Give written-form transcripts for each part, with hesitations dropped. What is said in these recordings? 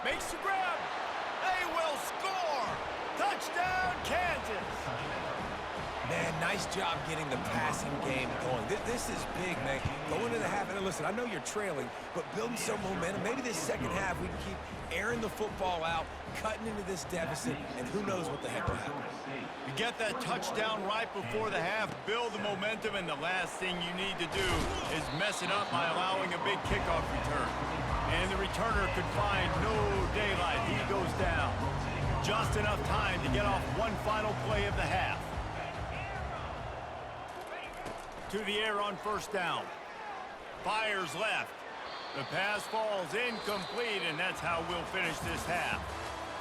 Makes the grab. They will score. Touchdown, Kansas. Man, nice job getting the passing game going. This is big, man. Going into the half, and listen, I know you're trailing, but building some momentum. Maybe this second half we can keep airing the football out, cutting into this deficit, and who knows what the heck will happen. You get that touchdown right before the half, build the momentum, and the last thing you need to do is mess it up by allowing a big kickoff return. And the returner could find no daylight. He goes down. Just enough time to get off one final play of the half. To the air on first down. Fires left. The pass falls incomplete, and that's how we'll finish this half.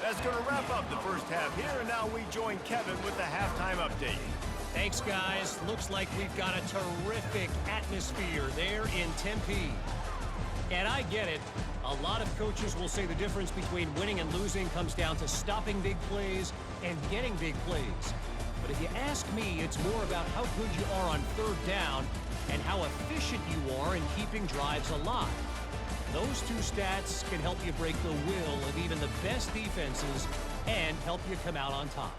That's going to wrap up the first half here, and now we join Kevin with the halftime update. Thanks, guys. Looks like we've got a terrific atmosphere there in Tempe. And I get it. A lot of coaches will say the difference between winning and losing comes down to stopping big plays and getting big plays. But if you ask me, it's more about how good you are on third down and how efficient you are in keeping drives alive. Those two stats can help you break the will of even the best defenses and help you come out on top.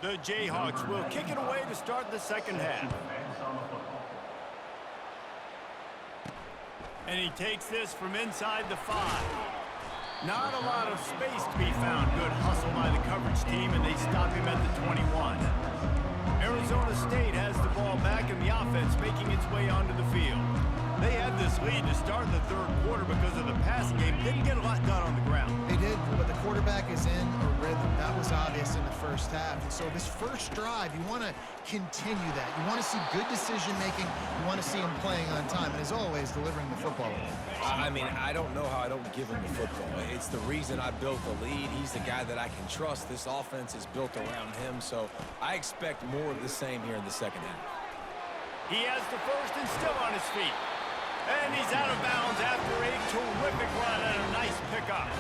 The Jayhawks will kick it away to start the second half. And he takes this from inside the 5. Not a lot of space to be found. Good hustle by the coverage team, and they stop him at the 21. Arizona State has the ball back, and the offense making its way onto the field. They had this lead to start the third quarter because of the passing game. Didn't get a lot done on the ground. They did, but the quarterback is in a rhythm. That was obvious in the first half. And so this first drive, you want to continue that. You want to see good decision-making. You want to see him playing on time. And as always, delivering the football. I mean, I don't know how I don't give him the football. It's the reason I built the lead. He's the guy that I can trust. This offense is built around him, so I expect more of the same here in the second half. He has the first and still on his feet. And he's out of bounds after a terrific run and a nice pickup.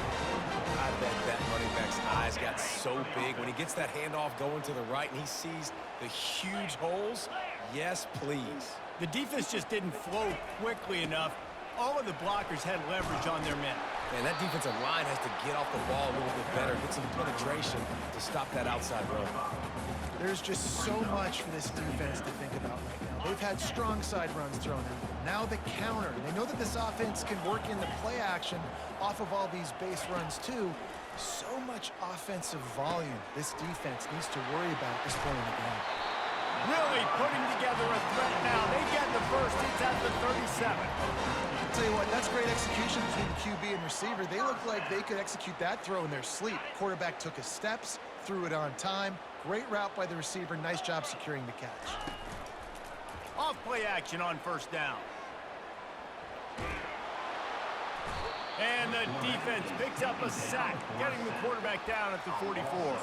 I bet that running back's eyes got so big when he gets that handoff going to the right and he sees the huge holes. Yes, please. The defense just didn't flow quickly enough. All of the blockers had leverage on their men. Man, that defensive line has to get off the ball a little bit better, get some penetration to stop that outside run. There's just so much for this defense to think about right now. They've had strong side runs thrown at them. Now the counter. They know that this offense can work in the play action off of all these base runs too. So much offensive volume this defense needs to worry about at this point in the game. Really putting together a threat now. They get the first. It's at the 37. I'll tell you what, that's great execution between the QB and receiver. They look like they could execute that throw in their sleep. Quarterback took his steps, threw it on time. Great route by the receiver. Nice job securing the catch. Off play action on first down. And the defense picks up a sack, getting the quarterback down at the 44.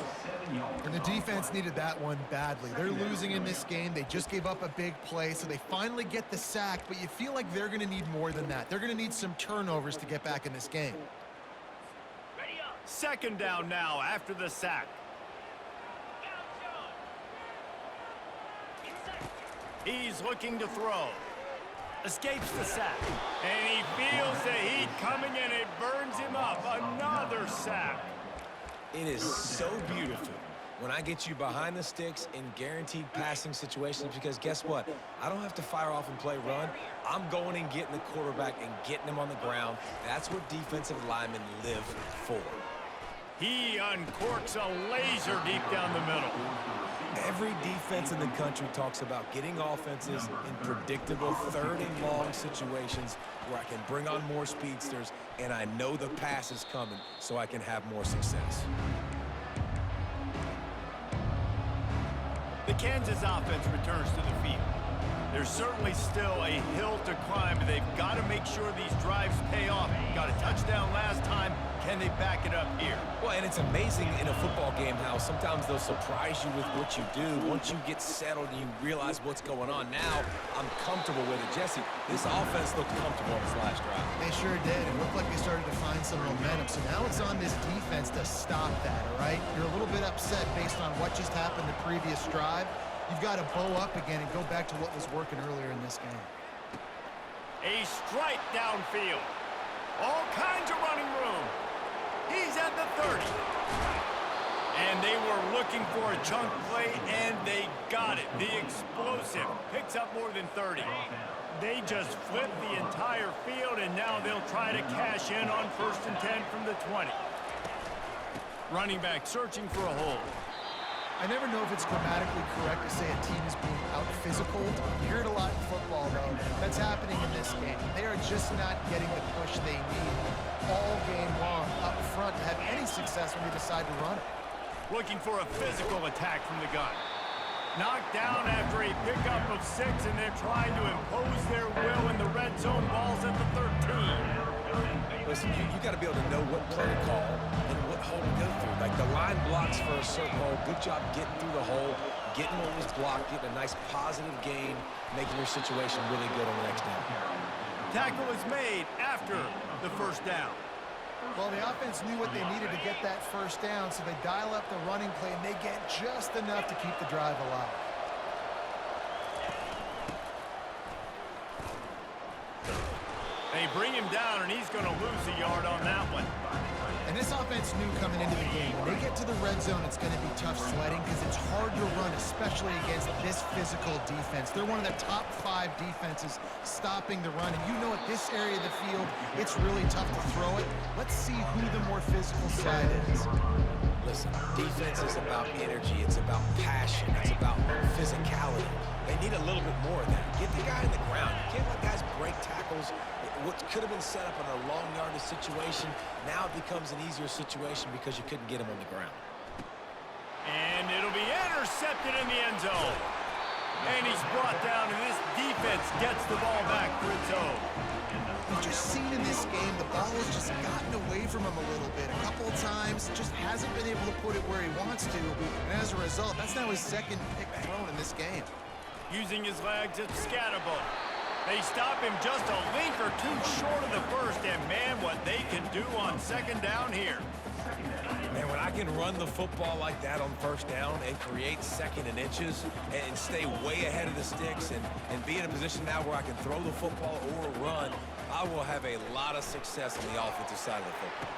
And the defense needed that one badly. They're losing in this game. They just gave up a big play, so they finally get the sack, but you feel like they're going to need more than that. They're going to need some turnovers to get back in this game. Second down now after the sack. He's looking to throw. Escapes the sack. And he feels the heat coming and it burns him up. Another sack. It is so beautiful when I get you behind the sticks in guaranteed passing situations because guess what? I don't have to fire off and play run. I'm going and getting the quarterback and getting him on the ground. That's what defensive linemen live for. He uncorks a laser deep down the middle. Every defense in the country talks about getting offenses in predictable third and long situations where I can bring on more speedsters and I know the pass is coming so I can have more success. The Kansas offense returns to the field. There's certainly still a hill to climb, but they've got to make sure these drives pay off. Got a touchdown last time. Can they back it up here? Well, and it's amazing in a football game how sometimes they'll surprise you with what you do. Once you get settled and you realize what's going on, now I'm comfortable with it. Jesse, this offense looked comfortable on this last drive. They sure did. It looked like they started to find some momentum. So now it's on this defense to stop that, all right? You're a little bit upset based on what just happened the previous drive. You've got to bow up again and go back to what was working earlier in this game. A strike downfield. All kinds of running room. He And they were looking for a chunk play, and they got it. The explosive picks up more than 30. They just flipped the entire field, and now they'll try to cash in on 1st and 10 from the 20. Running back searching for a hole. I never know if it's grammatically correct to say a team is being out-physicaled. You hear it a lot in football, though. That's happening in this game. They are just not getting the push they need all game long up front to have any success when they decide to run it. Looking for a physical attack from the gun. Knocked down after a pickup of 6, and they're trying to impose their will in the red zone. Balls at the 13. Listen, you got to be able to know what play to call and what hole to go through. Like the line blocks for a certain hole. Good job getting through the hole, getting what was blocked, getting a nice positive gain, making your situation really good on the next down. Tackle is made after the 1st down. Well, the offense knew what they needed to get that 1st down, so they dial up the running play, and they get just enough to keep the drive alive. They bring him down, and he's going to lose a yard on that one. And this offense knew coming into the game, when they get to the red zone, it's going to be tough sledding because it's hard to run, especially against this physical defense. They're one of the top 5 defenses stopping the run. And you know at this area of the field, it's really tough to throw it. Let's see who the more physical side is. Listen, defense is about energy. It's about passion. It's about physicality. They need a little bit more of that. Get the guy in the ground. You can't let guys break tackles. What could have been set up in a long yardage situation, now it becomes an easier situation because you couldn't get him on the ground. And it'll be intercepted in the end zone. And he's brought down, and this defense gets the ball back for its own. We've just seen in this game, the ball has just gotten away from him a little bit. A couple of times, just hasn't been able to put it where he wants to. And as a result, that's now his 2nd pick thrown in this game. Using his legs, it's Scatterbo. They stop him just a link or 2 short of the 1st, and man, what they can do on 2nd down here. Man, when I can run the football like that on 1st down and create 2nd and inches and stay way ahead of the sticks and be in a position now where I can throw the football or run, I will have a lot of success on the offensive side of the football.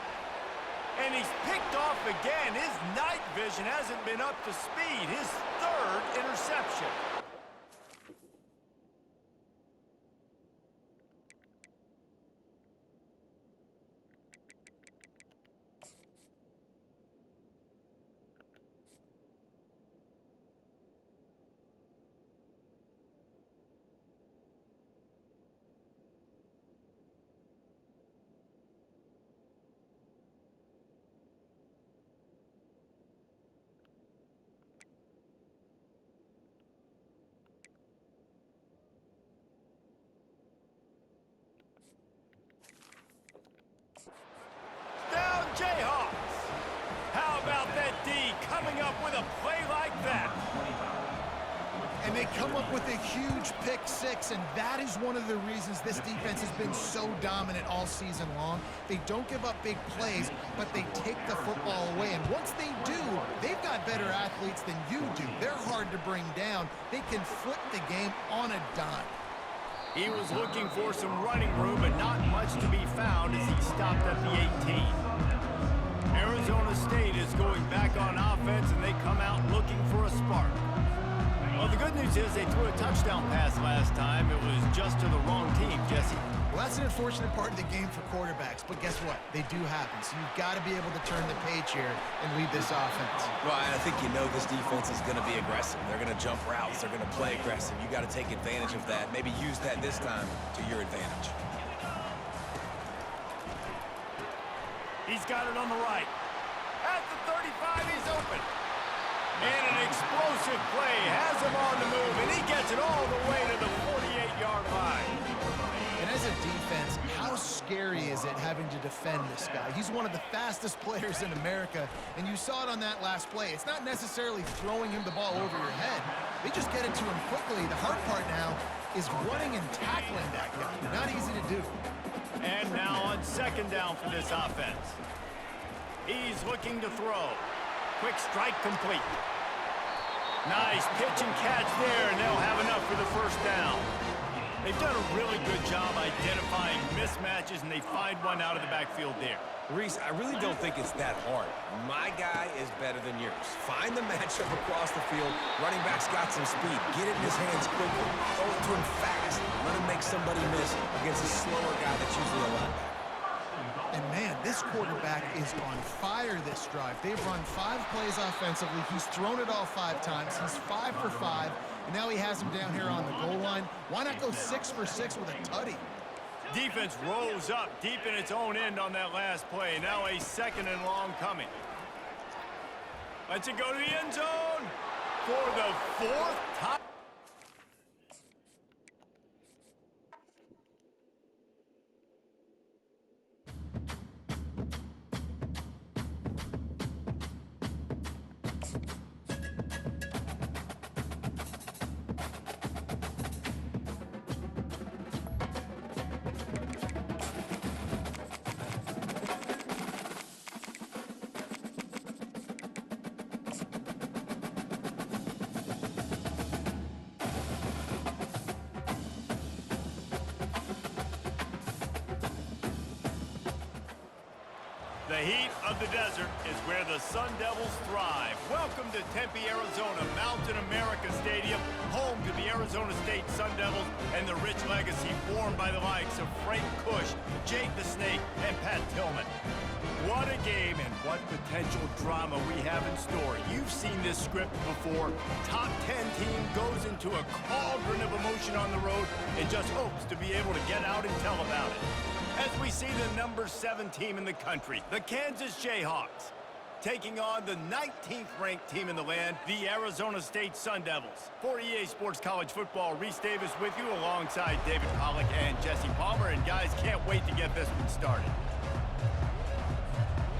And he's picked off again. His night vision hasn't been up to speed. His 3rd interception. Jayhawks. How about that D coming up with a play like that? And they come up with a huge pick 6, and that is one of the reasons this defense has been so dominant all season long. They don't give up big plays, but they take the football away. And once they do, they've got better athletes than you do. They're hard to bring down. They can flip the game on a dime. He was looking for some running room, but not much to be found as he stopped at the 18. Arizona State is going back on offense, and they come out looking for a spark. Well, the good news is they threw a touchdown pass last time. It was just to the wrong team, Jesse. Well, that's an unfortunate part of the game for quarterbacks, but guess what? They do happen, so you've got to be able to turn the page here and lead this offense. Well, I think you know this defense is going to be aggressive. They're going to jump routes. They're going to play aggressive. You got to take advantage of that. Maybe use that this time to your advantage. He's got it on the right. At the 35, he's open. And an explosive play has him on the move, and he gets it all the way to the 48-yard line. And as a defense, how scary is it having to defend this guy? He's one of the fastest players in America, and you saw it on that last play. It's not necessarily throwing him the ball over your head. They just get it to him quickly. The hard part now is running and tackling that guy. Not easy to do. And now on 2nd down for this offense. He's looking to throw. Quick strike complete. Nice pitch and catch there, and they'll have enough for the 1st down. They've done a really good job identifying mismatches, and they find one out of the backfield there. Reese, I really don't think it's that hard. My guy is better than yours. Find the matchup across the field. Running back's got some speed. Get it in his hands quickly. Throw it to him fast. Let him make somebody miss against a slower guy that's usually a linebacker. And man, this quarterback is on fire this drive. They've run 5 plays offensively. He's thrown it all 5 times. He's 5 for 5. And now he has him down here on the goal line. Why not go 6 for 6 with a tutty? Defense rose up deep in its own end on that last play. Now a 2nd and long coming. Let's it go to the end zone for the 4th time. The heat of the desert is where the Sun Devils thrive. Welcome to Tempe, Arizona, Mountain America Stadium, home to the Arizona State Sun Devils and the rich legacy formed by the likes of Frank Kush, Jake the Snake, and Pat Tillman. What a game and what potential drama we have in store. You've seen this script before. Top 10 team goes into a cauldron of emotion on the road and just hopes to be able to get out and tell about it. As we see the number 7 team in the country, the Kansas Jayhawks, taking on the 19th ranked team in the land, the Arizona State Sun Devils. For EA Sports College Football, Reese Davis with you alongside David Pollack and Jesse Palmer. And guys, can't wait to get this one started.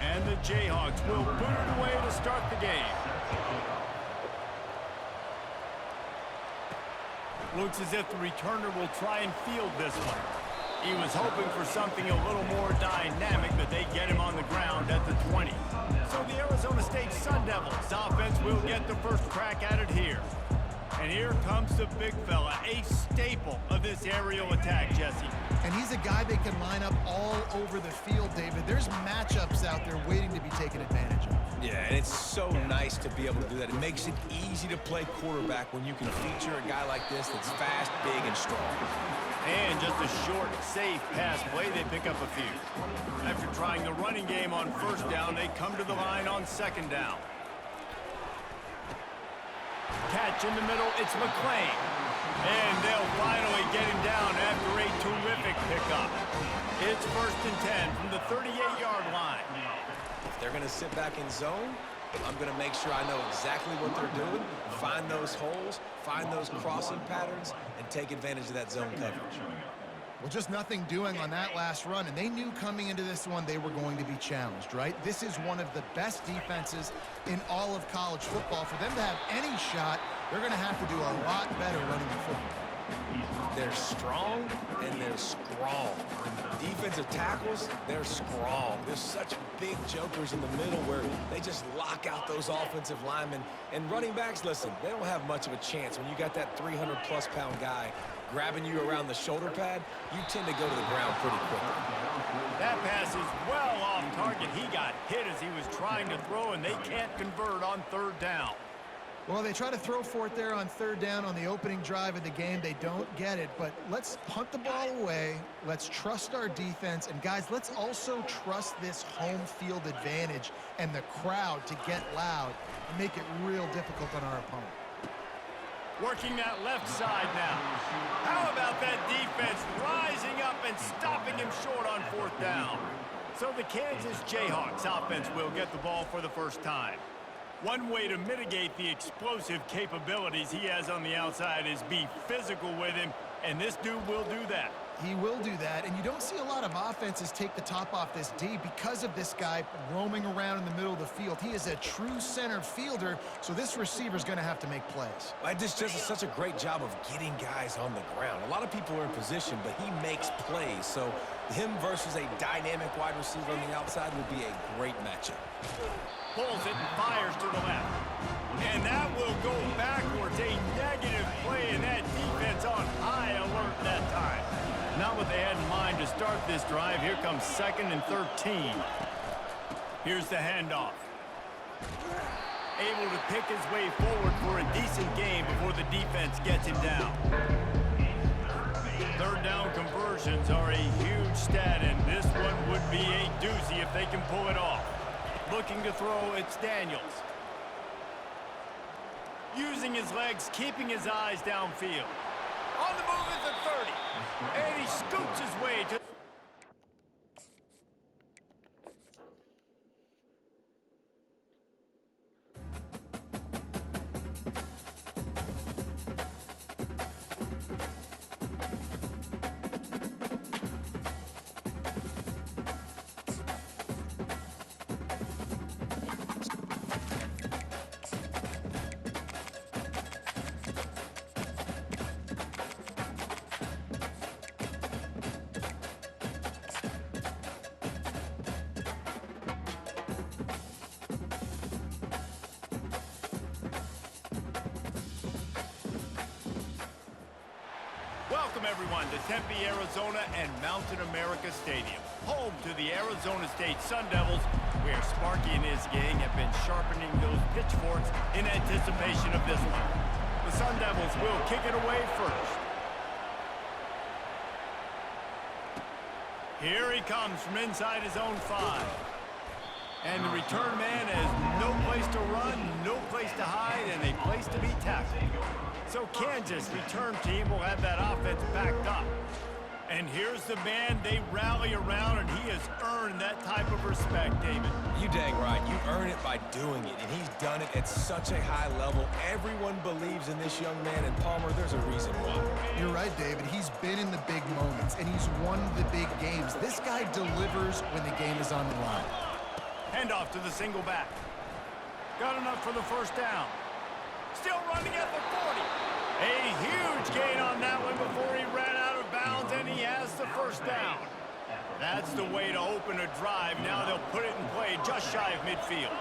And the Jayhawks will boot it away to start the game. Looks as if the returner will try and field this one. He was hoping for something a little more dynamic, but they get him on the ground at the 20. So the Arizona State Sun Devils offense will get the first crack at it here. And here comes the big fella, a staple of this aerial attack, Jesse. And he's a guy that can line up all over the field, David. There's matchups out there waiting to be taken advantage of. Yeah, and it's so nice to be able to do that. It makes it easy to play quarterback when you can feature a guy like this that's fast, big, and strong. And just a short, safe pass play, they pick up a few. After trying the running game on 1st down, they come to the line on 2nd down. Catch in the middle, it's McClain. And they'll finally get him down after a terrific pickup. It's 1st and 10 from the 38-yard line. If they're going to sit back in zone, I'm going to make sure I know exactly what they're doing, find those holes, find those crossing patterns, and take advantage of that zone coverage. Well, just nothing doing on that last run, and they knew coming into this one they were going to be challenged, right? This is one of the best defenses in all of college football. For them to have any shot, they're going to have to do a lot better running the football. They're strong, and they're strong. Defensive tackles, they're strong. There's such big jokers in the middle where they just lock out those offensive linemen. And running backs, listen, they don't have much of a chance. When you got that 300-plus pound guy grabbing you around the shoulder pad, you tend to go to the ground pretty quickly. That pass is well off target. He got hit as he was trying to throw, and they can't convert on 3rd down. Well, they try to throw for it there on 3rd down on the opening drive of the game. They don't get it, but let's punt the ball away. Let's trust our defense. And, guys, let's also trust this home field advantage and the crowd to get loud and make it real difficult on our opponent. Working that left side now. How about that defense rising up and stopping him short on 4th down? So the Kansas Jayhawks offense will get the ball for the first time. One way to mitigate the explosive capabilities he has on the outside is be physical with him, and this dude will do that. He will do that, and you don't see a lot of offenses take the top off this D because of this guy roaming around in the middle of the field. He is a true center fielder, so this receiver's going to have to make plays. This just does such a great job of getting guys on the ground. A lot of people are in position, but he makes plays, so him versus a dynamic wide receiver on the outside would be a great matchup. Pulls it and fires to the left. And that will go backwards. A negative play, and that defense on high alert that time. Not what they had in mind to start this drive. Here comes 2nd and 13. Here's the handoff. Able to pick his way forward for a decent game before the defense gets him down. 3rd down conversions are a huge stat, and this one would be a doozy if they can pull it off. Looking to throw, it's Daniels. Using his legs, keeping his eyes downfield. On the move at the 30. And he scoots his way to... Welcome, everyone, to Tempe, Arizona and Mountain America Stadium, home to the Arizona State Sun Devils, where Sparky and his gang have been sharpening those pitchforks in anticipation of this one. The Sun Devils will kick it away first. Here he comes from inside his own 5. And the return man has no place to run, no place to hide, and a place to be tackled. So Kansas return team will have that offense backed up. And here's the man they rally around, and he has earned that type of respect, David. You dang right. You earn it by doing it, and he's done it at such a high level. Everyone believes in this young man, and Palmer, there's a reason why. You're right, David. He's been in the big moments, and he's won the big games. This guy delivers when the game is on the line. Handoff to the single back. Got enough for the 1st down. Still running at the 40. A huge gain on that one before he ran out of bounds, and he has the 1st down. That's the way to open a drive. Now they'll put it in play just shy of midfield.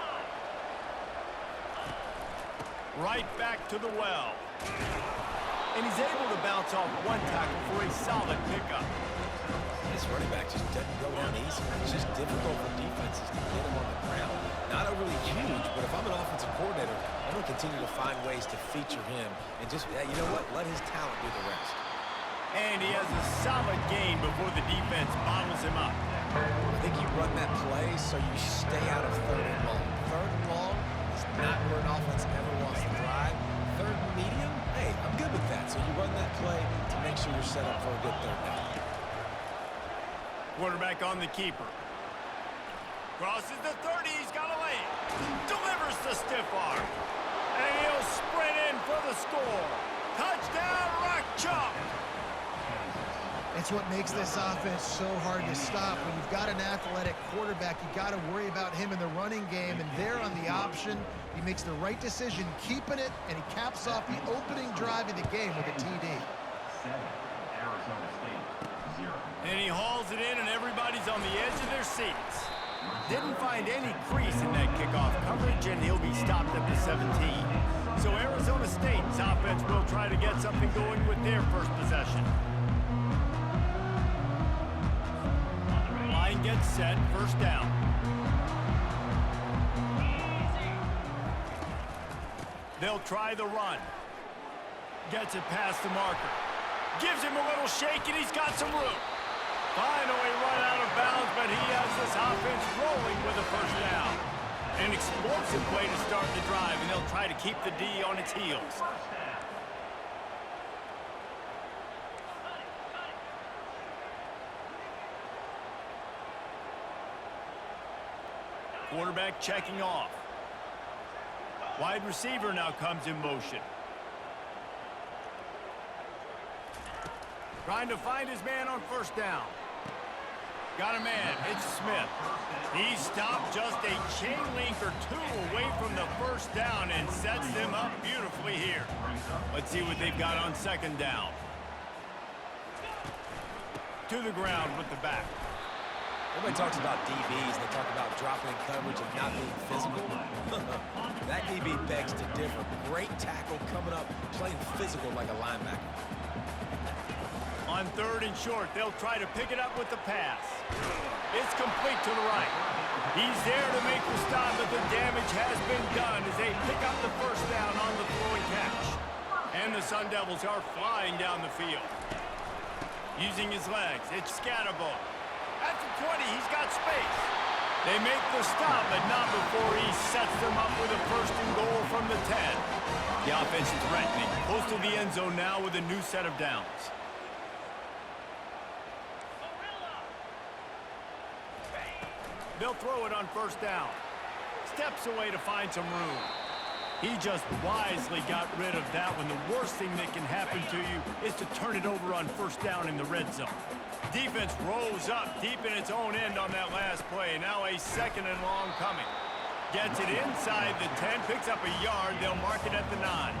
Right back to the well. And he's able to bounce off one tackle for a solid pickup. This running back just doesn't go down easy. It's just difficult for defenses to get him on the ground. Not overly huge, but if I'm an offensive coordinator, I'm going to continue to find ways to feature him and just, you know what, let his talent do the rest. And he has a solid gain before the defense bottles him up. I think you run that play so you stay out of 3rd and long. 3rd and long is not where an offense ever wants to thrive. 3rd and medium, hey, I'm good with that. So you run that play to make sure you're set up for a good 3rd down. Quarterback on the keeper. Crosses the 30, he's got a lane. Delivers the stiff arm. And he'll sprint in for the score. Touchdown, Rock Chalk. It's what makes this offense so hard to stop. When you've got an athletic quarterback, you got to worry about him in the running game, and there on the option, he makes the right decision, keeping it, and he caps off the opening drive of the game with a TD. And he hauls it in, and everybody's on the edge of their seats. Didn't find any crease in that kickoff coverage, and he'll be stopped at the 17. So Arizona State's offense will try to get something going with their first possession. Line gets set, 1st down. They'll try the run. Gets it past the marker. Gives him a little shake, and he's got some room. Finally run out of bounds, but he has this offense rolling with a 1st down. An explosive play to start the drive, and they'll try to keep the D on its heels. Quarterback checking off. Wide receiver now comes in motion. Trying to find his man on first down. Got a man. It's Smith. He stopped just a chain link or two away from the first down and sets them up beautifully here. Let's see what they've got on second down. To the ground with the back. Everybody talks about DBs. They talk about dropping in coverage and not being physical. That DB begs to differ. Great tackle coming up, playing physical like a linebacker. On third and short, they'll try to pick it up with the pass. It's complete to the right. He's there to make the stop, but the damage has been done as they pick up the first down on the throw and catch. And the Sun Devils are flying down the field. Using his legs, it's Scatterbo. At the 20, he's got space. They make the stop, but not before he sets them up with a first and goal from the 10. The offense threatening, close to the end zone now with a new set of downs. They'll throw it on first down. Steps away to find some room. He just wisely got rid of that one. The worst thing that can happen to you is to turn it over on first down in the red zone. Defense rolls up deep in its own end on that last play. Now a second and long coming. Gets it inside the 10, picks up a yard. They'll mark it at the 9.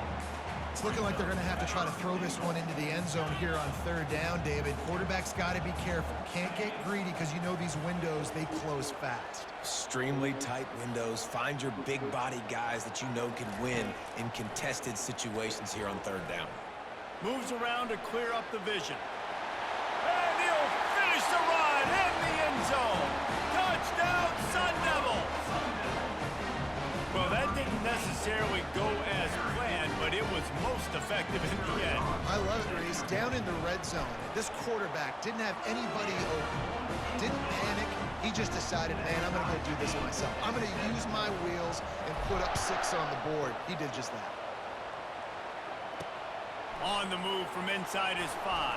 It's looking like they're going to have to try to throw this one into the end zone here on third down, David. Quarterback's got to be careful. Can't get greedy because you know these windows, they close fast. Extremely tight windows. Find your big body guys that you know can win in contested situations here on third down. Moves around to clear up the vision. And he'll finish the run in the end zone. Touchdown, Sun Devils! Well, that didn't necessarily go as planned, but it was most effective in the end. I love it, Reese. Down in the red zone, this quarterback didn't have anybody open. Didn't panic. He just decided, man, I'm going to go do this myself. I'm going to use my wheels and put up 6 on the board. He did just that. On the move from inside his 5.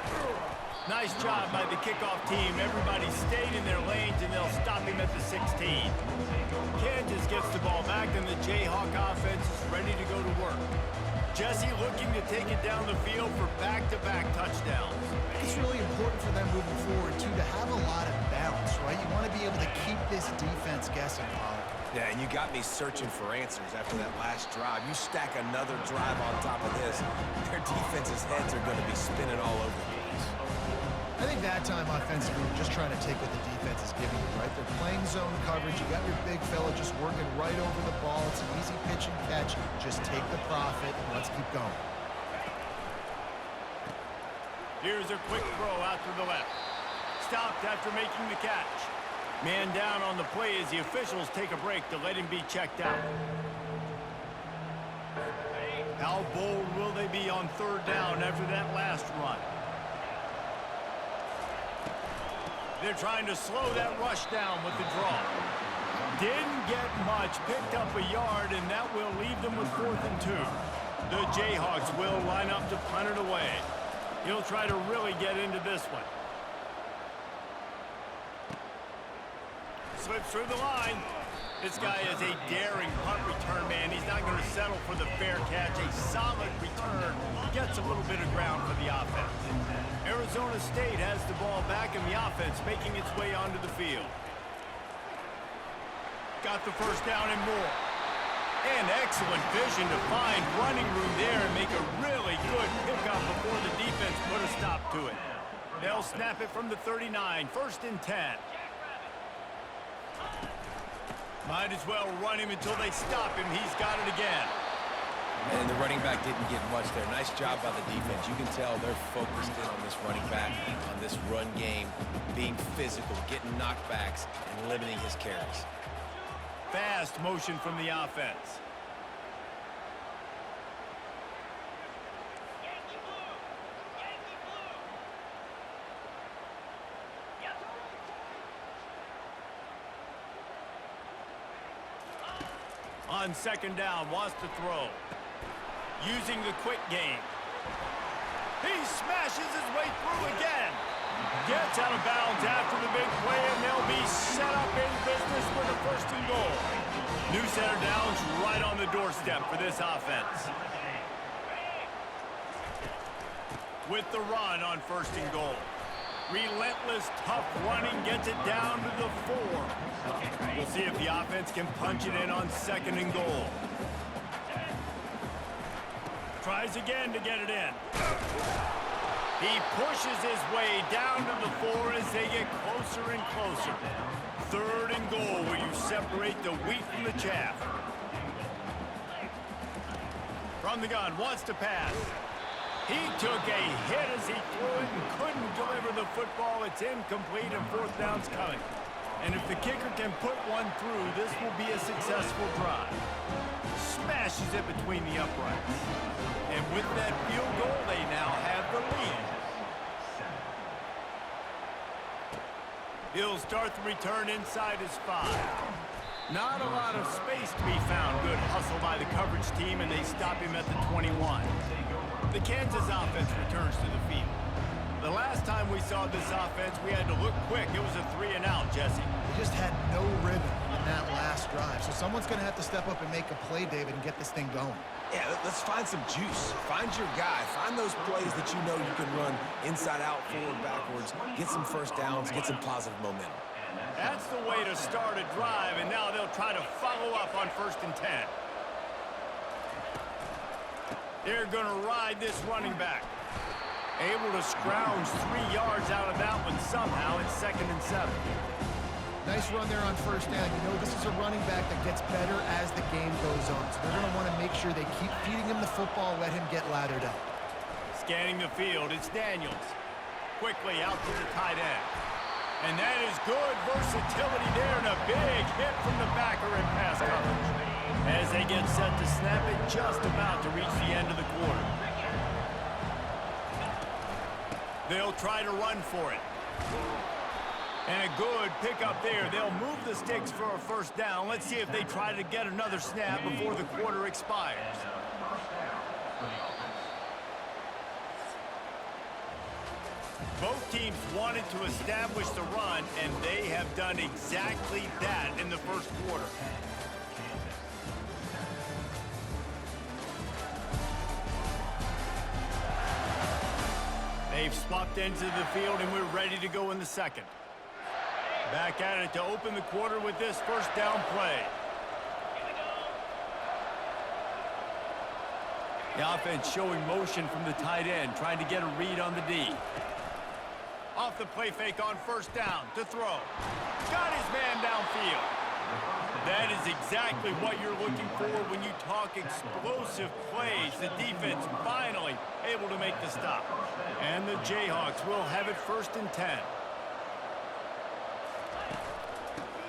Nice job by the kickoff team. Everybody stayed in their lanes, and they'll stop him at the 16. Kansas gets the ball back, and the Jayhawk offense is ready to go to work. Jesse looking to take it down the field for back-to-back touchdowns. It's really important for them moving forward, too, to have a lot of balance, right? You want to be able to keep this defense guessing, Pollard. Yeah, and you got me searching for answers after that last drive. You stack another drive on top of this, their defense's heads are going to be spinning all over the place. I think that time offensively, we're just trying to take what the defense is giving you, right? They're playing zone coverage. You got your big fella just working right over the ball. It's an easy pitch and catch. Just take the profit and let's keep going. Here's a quick throw out to the left. Stopped after making the catch. Man down on the play as the officials take a break to let him be checked out. How bold will they be on third down after that last run? They're trying to slow that rush down with the draw. Didn't get much, picked up a yard, and that will leave them with 4th and 2. The Jayhawks will line up to punt it away. He'll try to really get into this one. Slips through the line. This guy is a daring punt return man. He's not going to settle for the fair catch. A solid return. Gets a little bit of ground for the offense. Arizona State has the ball back in the offense, making its way onto the field. Got the first down and more. And excellent vision to find running room there and make a really good pickup before the defense put a stop to it. They'll snap it from the 39, 1st and 10. Might as well run him until they stop him. He's got it again. And the running back didn't get much there. Nice job by the defense. You can tell they're focused in on this running back, on this run game, being physical, getting knockbacks, and limiting his carries. Fast motion from the offense. On second down, wants to throw. Using the quick game. He smashes his way through again. Gets out of bounds after the big play, and they'll be set up in business with a 1st and goal. New set of downs right on the doorstep for this offense. with the run on 1st and goal. Relentless, tough running gets it down to the 4. We'll see if the offense can punch it in on 2nd and goal. Tries again to get it in. He pushes his way down to the 4 as they get closer and closer. 3rd and goal, where you separate the wheat from the chaff. From the gun, wants to pass. He took a hit as he threw it and couldn't deliver the football. It's incomplete and 4th down's coming. And if the kicker can put one through, this will be a successful drive. Smashes it between the uprights. And with that field goal, they now have the lead. He'll start the return inside his 5. Not a lot of space to be found. Good hustle by the coverage team, and they stop him at the 21. The Kansas offense returns to the field. The last time we saw this offense, we had to look quick. It was a 3-and-out, Jesse. They just had no rhythm in that last drive. So someone's going to have to step up and make a play, David, and get this thing going. Yeah, let's find some juice. Find your guy. Find those plays that you know you can run inside out, forward, backwards. Get some 1st downs. Get some positive momentum. That's the way to start a drive, and now they'll try to follow up on 1st and 10. They're going to ride this running back. Able to scrounge 3 yards out of that one somehow. It's 2nd and 7. Nice run there on 1st down. You know this is a running back that gets better as the game goes on. So they're going to want to make sure they keep feeding him the football, let him get lathered up. Scanning the field, it's Daniels. Quickly out to the tight end. And that is good versatility there, and a big hit from the backer in pass coverage. As they get set to snap it, just about to reach the end of the quarter. They'll try to run for it. And a good pickup there. They'll move the sticks for a 1st down. Let's see if they try to get another snap before the quarter expires. Both teams wanted to establish the run, and they have done exactly that in the 1st quarter. They've swapped ends of the field, and we're ready to go in the 2nd. Back at it to open the quarter with this 1st down play. The offense showing motion from the tight end, trying to get a read on the D. Off the play fake on 1st down to throw. Got his man downfield. That is exactly what you're looking for when you talk explosive plays. The defense finally able to make the stop. And the Jayhawks will have it 1st and 10.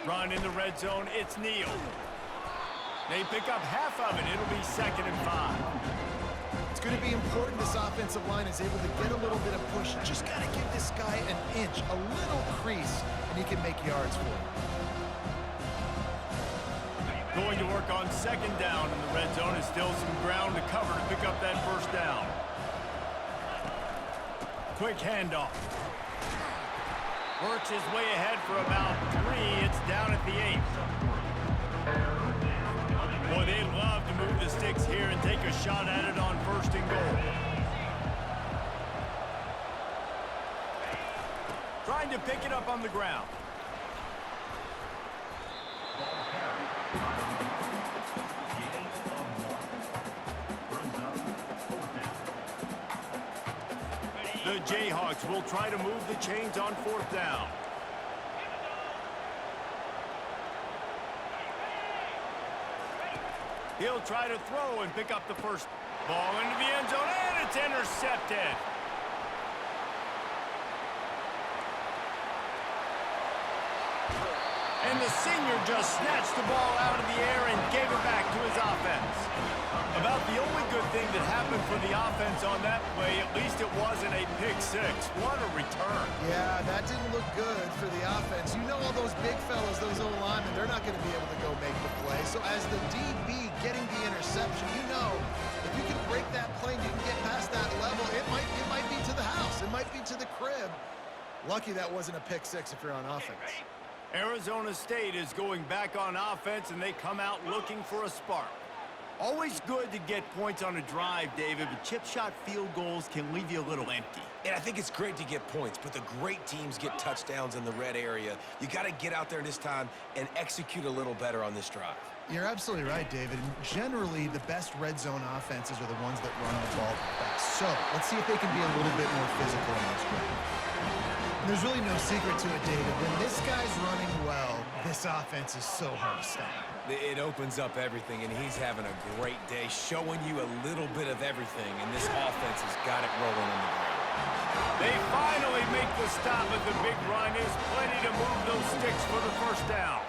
Run in the red zone, it's Neal. They pick up half of it. It'll be 2nd and 5. It's going to be important this offensive line is able to get a little bit of push. Just got to give this guy an inch, a little crease, and he can make yards for it. Going to work on 2nd down in the red zone. Is still some ground to cover to pick up that 1st down. Quick handoff. Works his way ahead for about 3. It's down at the 8. Boy, they love to move the sticks here and take a shot at it on 1st and goal. Trying to pick it up on the ground. The Jayhawks will try to move the chains on 4th down. He'll try to throw and pick up the 1st ball into the end zone, and it's intercepted. And the senior just snatched the ball out of the air and gave it back to his offense. About the only good thing that happened for the offense on that play, at least it wasn't a pick 6. What a return. Yeah, that didn't look good for the offense. You know all those big fellas, those O-linemen, they're not going to be able to go make the play. So as the DB getting the interception, you know, if you can break that play and you can get past that level, it might be to the house. It might be to the crib. Lucky that wasn't a pick 6 if you're on offense. Arizona State is going back on offense, and they come out looking for a spark. Always good to get points on a drive, David, but chip shot field goals can leave you a little empty. And I think it's great to get points, but the great teams get touchdowns in the red area. You got to get out there this time and execute a little better on this drive. You're absolutely right, David. And generally, the best red zone offenses are the ones that run the ball best. So let's see if they can be a little bit more physical in this drive. There's really no secret to it, David. When this guy's running well, this offense is so hard to stop. It opens up everything, and he's having a great day, showing you a little bit of everything, and this offense has got it rolling on the ground. They finally make the stop, but the big run is plenty to move those sticks for the first down.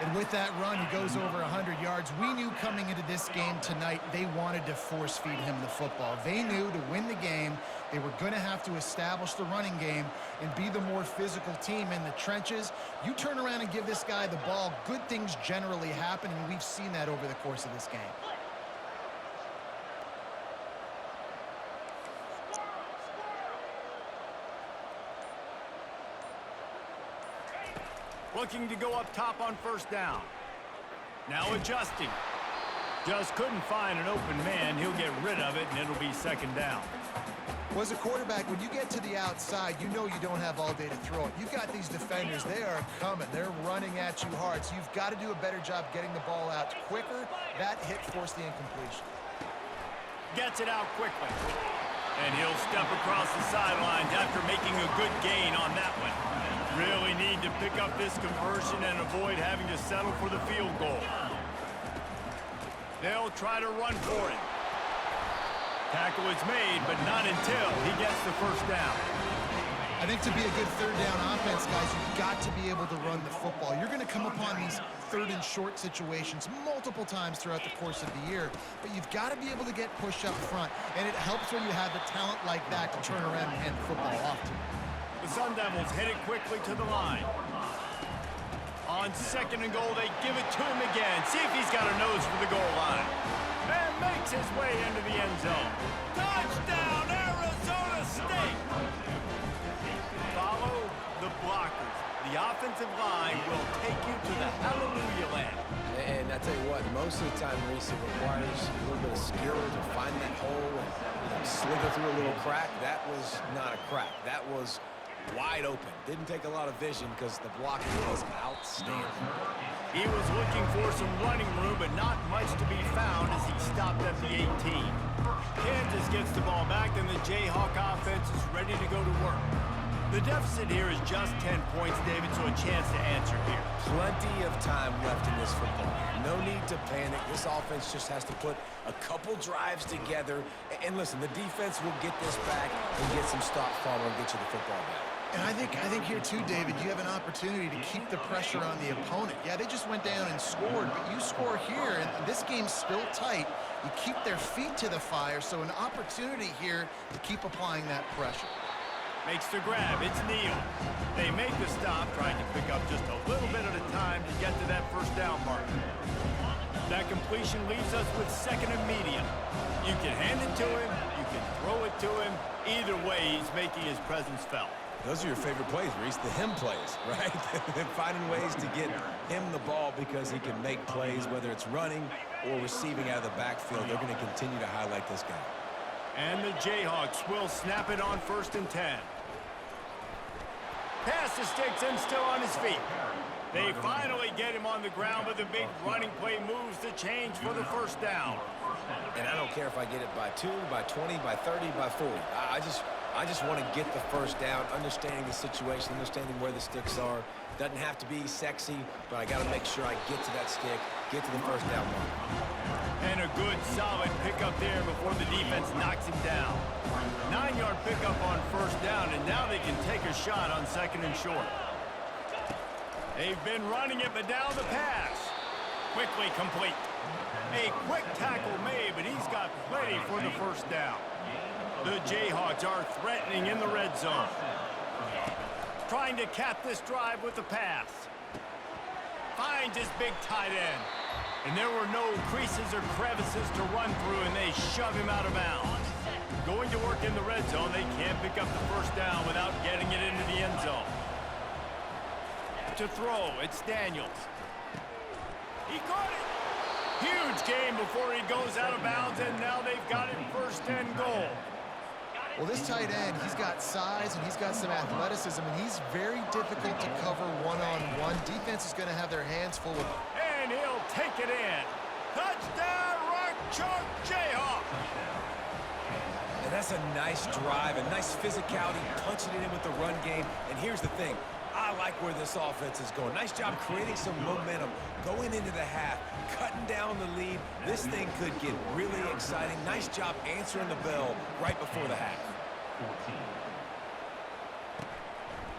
And with that run, he goes over 100 yards. We knew coming into this game tonight, they wanted to force-feed him the football. They knew to win the game, they were going to have to establish the running game and be the more physical team in the trenches. You turn around and give this guy the ball, good things generally happen, and we've seen that over the course of this game. Looking to go up top on first down. Now adjusting. Just couldn't find an open man. He'll get rid of it, and it'll be second down. Well, as a quarterback, when you get to the outside, you know you don't have all day to throw it. You've got these defenders. They are coming. They're running at you hard. So you've got to do a better job getting the ball out quicker. That hit forced the incompletion. Gets it out quickly. And he'll step across the sidelines after making a good gain on that one. Really need to pick up this conversion and avoid having to settle for the field goal. They'll try to run for it. Tackle is made, but not until he gets the first down. I think to be a good third down offense, guys, you've got to be able to run the football. You're going to come upon these third and short situations multiple times throughout the course of the year, but you've got to be able to get push up front, and it helps when you have the talent like that to turn around and hand the football off to. The Sun Devils head it quickly to the line. On second and goal, they give it to him again. See if he's got a nose for the goal line. And makes his way into the end zone. Touchdown, Arizona State! Follow the blockers. The offensive line will take you to the hallelujah land. And I tell you what, most of the time, Reese, it requires a little bit of skill to find that hole and slither through a little crack. That was not a crack. That was wide open. Didn't take a lot of vision because the blocking was outstanding. He was looking for some running room, but not much to be found as he stopped at the 18. Kansas gets the ball back, and the Jayhawk offense is ready to go to work. The deficit here is just 10 points, David, so a chance to answer here. Plenty of time left in this football game. No need to panic. This offense just has to put a couple drives together. And listen, the defense will get this back and get some stop follow and get you the football back. And I think here too, David, you have an opportunity to keep the pressure on the opponent. Yeah, they just went down and scored, but you score here, and this game's still tight. You keep their feet to the fire, so an opportunity here to keep applying that pressure. Makes the grab. It's Neal. They make the stop, trying to pick up just a little bit at a time to get to that first down mark. That completion leaves us with second and medium. You can hand it to him. You can throw it to him. Either way, he's making his presence felt. Those are your favorite plays, Reese, the him plays, right? Finding ways to get him the ball because he can make plays, whether it's running or receiving out of the backfield. They're going to continue to highlight this guy. And the Jayhawks will snap it on 1st and 10. Pass the sticks and still on his feet. They finally get him on the ground, but the big running play moves the change for the first down. And I don't care if I get it by 2, by 20, by 30, by 40. I just want to get the first down, understanding the situation, understanding where the sticks are. Doesn't have to be sexy, but I got to make sure I get to that stick, get to the first down mark. And a good, solid pickup there before the defense knocks him down. 9-yard pickup on first down, and now they can take a shot on second and short. They've been running it, but now the pass. Quickly complete. A quick tackle made, but he's got plenty for the first down. The Jayhawks are threatening in the red zone. Trying to cap this drive with the pass. Finds his big tight end. And there were no creases or crevices to run through, and they shove him out of bounds. Going to work in the red zone, they can't pick up the first down without getting it into the end zone. To throw, it's Daniels. He caught it. Huge much gain before he goes out of bounds, and now they've got it 1st and goal. Well, this tight end, he's got size and he's got some athleticism, and he's very difficult to cover one-on-one. Defense is going to have their hands full with. And he'll take it in. Touchdown, Rock Chalk Jayhawk. And that's a nice drive, a nice physicality, punching it in with the run game. And here's the thing. I like where this offense is going. Nice job creating some momentum, going into the half, cutting down the lead. This thing could get really exciting. Nice job answering the bell right before the half.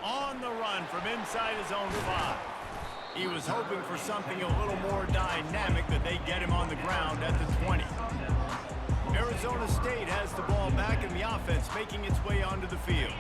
On the run from inside his own 5. He was hoping for something a little more dynamic, that they get him on the ground at the 20. Arizona State has the ball back in the offense, making its way onto the field.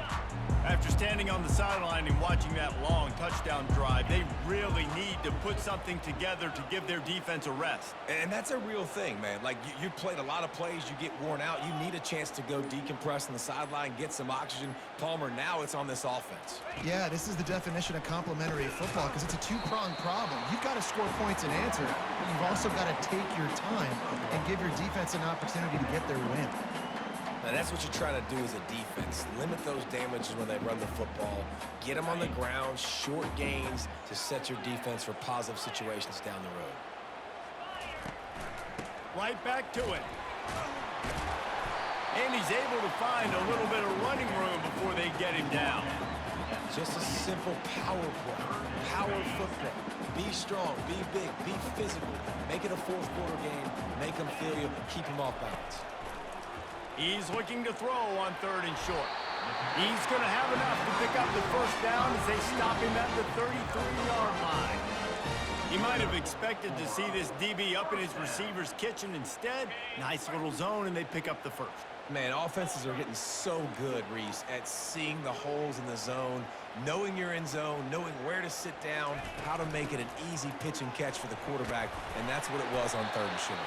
After standing on the sideline and watching that long touchdown drive, they really need to put something together to give their defense a rest. And that's a real thing, man. Like, you played a lot of plays, you get worn out, you need a chance to go decompress on the sideline, get some oxygen. Palmer, now it's on this offense. Yeah, this is the definition of complementary football, because it's a two-pronged problem. You've got to score points and answer, but you've also got to take your time and give your defense an opportunity to get their win. Now, that's what you're trying to do as a defense. Limit those damages when they run the football. Get them on the ground, short gains to set your defense for positive situations down the road. Right back to it. And he's able to find a little bit of running room before they get him down. Just a simple power play. Power football. Be strong, be big, be physical. Make it a fourth quarter game. Make them feel you. Keep them off balance. He's looking to throw on 3rd and short. He's going to have enough to pick up the 1st down as they stop him at the 33-yard line. He might have expected to see this DB up in his receiver's kitchen. Instead, nice little zone, and they pick up the 1st. Man, offenses are getting so good, Reese, at seeing the holes in the zone, knowing you're in zone, knowing where to sit down, how to make it an easy pitch and catch for the quarterback, and that's what it was on 3rd and short.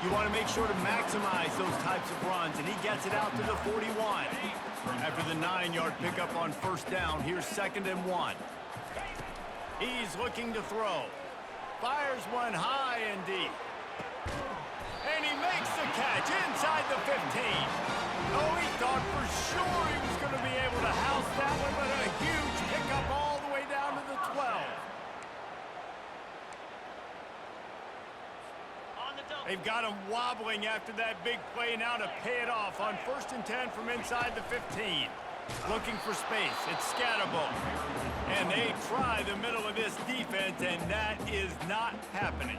You want to make sure to maximize those types of runs, and he gets it out to the 41. After the 9-yard pickup on 1st down, here's 2nd and 1. He's looking to throw. Fires one high and deep. And he makes the catch inside the 15. Oh, he thought for sure he was going to be able to house that one, but a huge pickup all the way down to the 12. They've got him wobbling after that big play now to pay it off on 1st and 10 from inside the 15. Looking for space. It's Scatterbo. And they try the middle of this defense, and that is not happening.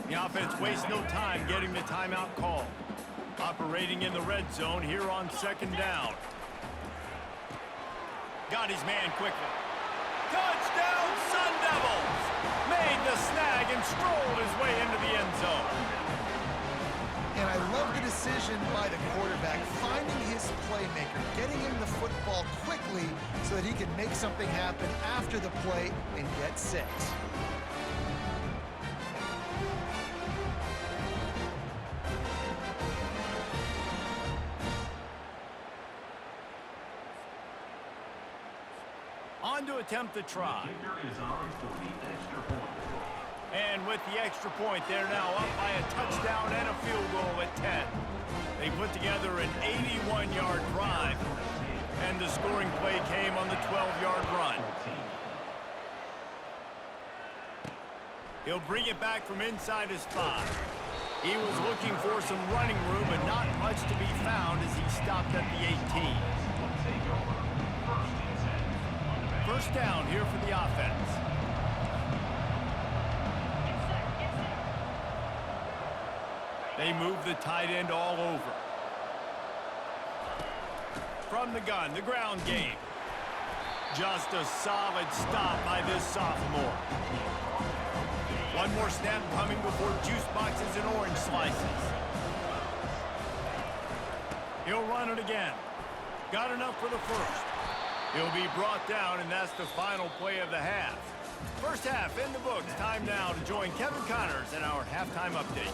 The offense wastes no time getting the timeout call. Operating in the red zone here on 2nd down. Got his man quickly. Touchdown, Sun Devils! Made the snag and strolled his way into the end zone. And I love the decision by the quarterback, finding his playmaker, getting him the football quickly so that he can make something happen after the play and get 6. On to attempt the try. And with the extra point, they're now up by a touchdown and a field goal at 10. They put together an 81-yard drive, and the scoring play came on the 12-yard run. He'll bring it back from inside his 5. He was looking for some running room, but not much to be found as he stopped at the 18. 1st down here for the offense. They move the tight end all over. From the gun, the ground game. Just a solid stop by this sophomore. One more snap coming before juice boxes and orange slices. He'll run it again. Got enough for the 1st. He'll be brought down, and that's the final play of the half. 1st half in the books. Time now to join Kevin Connors in our halftime update.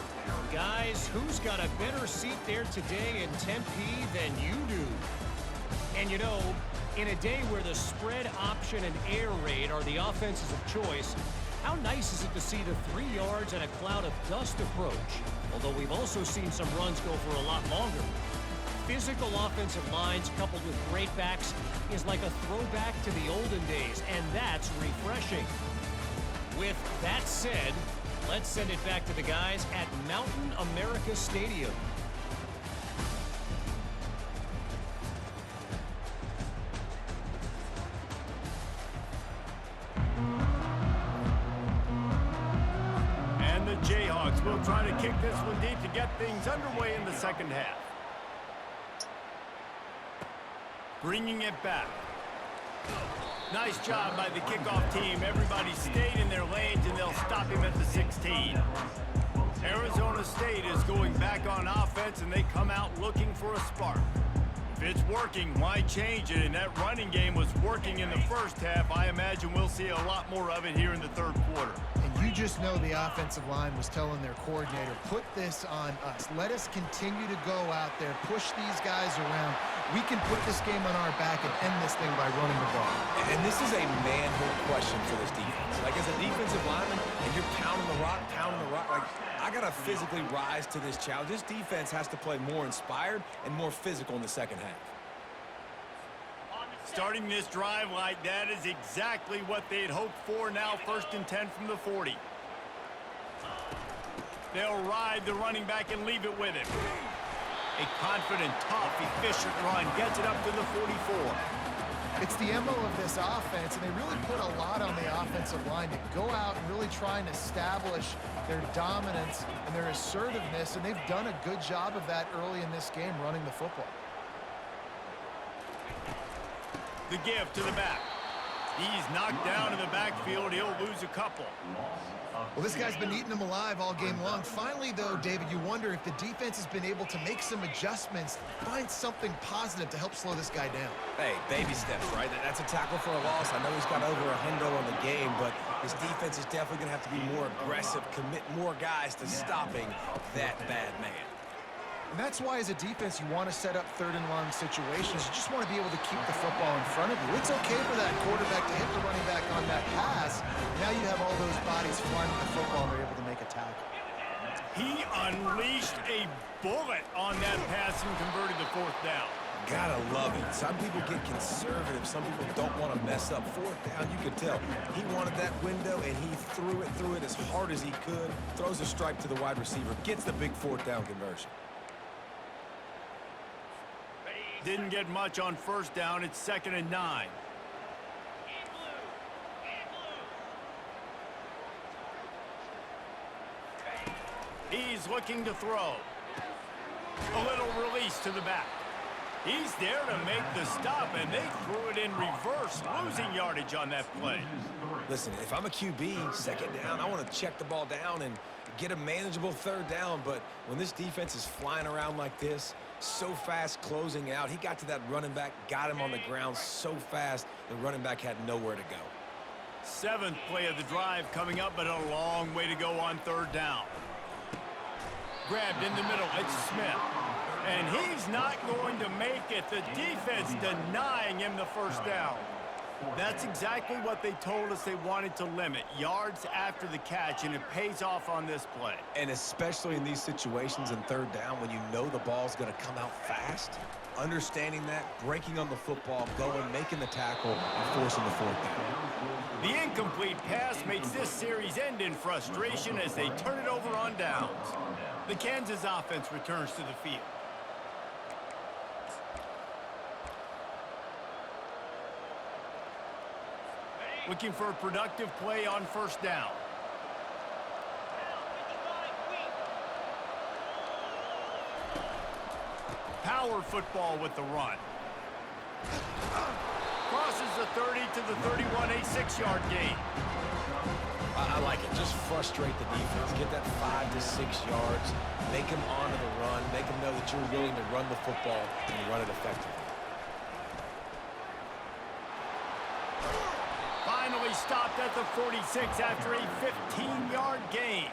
Guys, who's got a better seat there today in Tempe than you do? And you know, in a day where the spread option and air raid are the offenses of choice, How nice is it to see the 3 yards and a cloud of dust approach? Although we've also seen some runs go for a lot longer. Physical offensive lines coupled with great backs is like a throwback to the olden days, and that's refreshing. With that said, let's send it back to the guys at Mountain America Stadium. And the Jayhawks will try to kick this one deep to get things underway in the second half. Bringing it back. Nice job by the kickoff team. Everybody stayed in their lanes, and they'll stop him at the 16. Arizona State is going back on offense, and they come out looking for a spark. If it's working, why change it? And that running game was working in the first half. I imagine we'll see a lot more of it here in the third quarter. And you just know the offensive line was telling their coordinator, put this on us. Let us continue to go out there, push these guys around. We can put this game on our back and end this thing by running the ball. And this is a manhood question for this defense. Like, as a defensive lineman, and you're pounding the rock, like, I got to physically rise to this challenge. This defense has to play more inspired and more physical in the second half. Starting this drive like that is exactly what they'd hoped for. Now 1st and 10 from the 40. They'll ride the running back and leave it with him. A confident, tough, efficient run gets it up to the 44. It's the MO of this offense, and they really put a lot on the offensive line to go out and really try and establish their dominance and their assertiveness, and they've done a good job of that early in this game running the football. The give to the back. He's knocked down in the backfield. He'll lose a couple. Well, this guy's been eating them alive all game long. Finally, though, David, you wonder if the defense has been able to make some adjustments, find something positive to help slow this guy down. Hey, baby steps, right? That's a tackle for a loss. I know he's got over a hundo on the game, but his defense is definitely going to have to be more aggressive, commit more guys to stopping that bad man. And that's why, as a defense, you want to set up 3rd and long situations. You just want to be able to keep the football in front of you. It's okay for that quarterback to hit the running back on that pass. Now you have all those bodies flying with the football, and they're able to make a tackle. He unleashed a bullet on that pass and converted the 4th down. Gotta love it. Some people get conservative. Some people don't want to mess up. 4th down, you could tell. He wanted that window, and he threw it as hard as he could. Throws a strike to the wide receiver. Gets the big 4th down conversion. Didn't get much on 1st down. It's 2nd and 9. He's looking to throw. A little release to the back. He's there to make the stop, and they threw it in reverse, losing yardage on that play. Listen, if I'm a QB, 2nd down, I want to check the ball down and get a manageable 3rd down. But when this defense is flying around like this, so fast closing out, he got to that running back, got him on the ground so fast, the running back had nowhere to go. 7th play of the drive coming up, but a long way to go on 3rd down. Grabbed in the middle, it's Smith. And he's not going to make it. The defense denying him the 1st down. That's exactly what they told us they wanted to limit. Yards after the catch, and it pays off on this play. And especially in these situations in 3rd down when you know the ball's going to come out fast, understanding that, breaking on the football, going, making the tackle, and forcing the 4th down. The incomplete pass makes this series end in frustration as they turn it over on downs. The Kansas offense returns to the field. Looking for a productive play on 1st down. Power football with the run. Crosses the 30 to the 31, a 6-yard gain. I like it. Just frustrate the defense. Get that 5 to 6 yards. Make them honor the run. Make them know that you're willing to run the football and run it effectively. Finally stopped at the 46 after a 15-yard gain.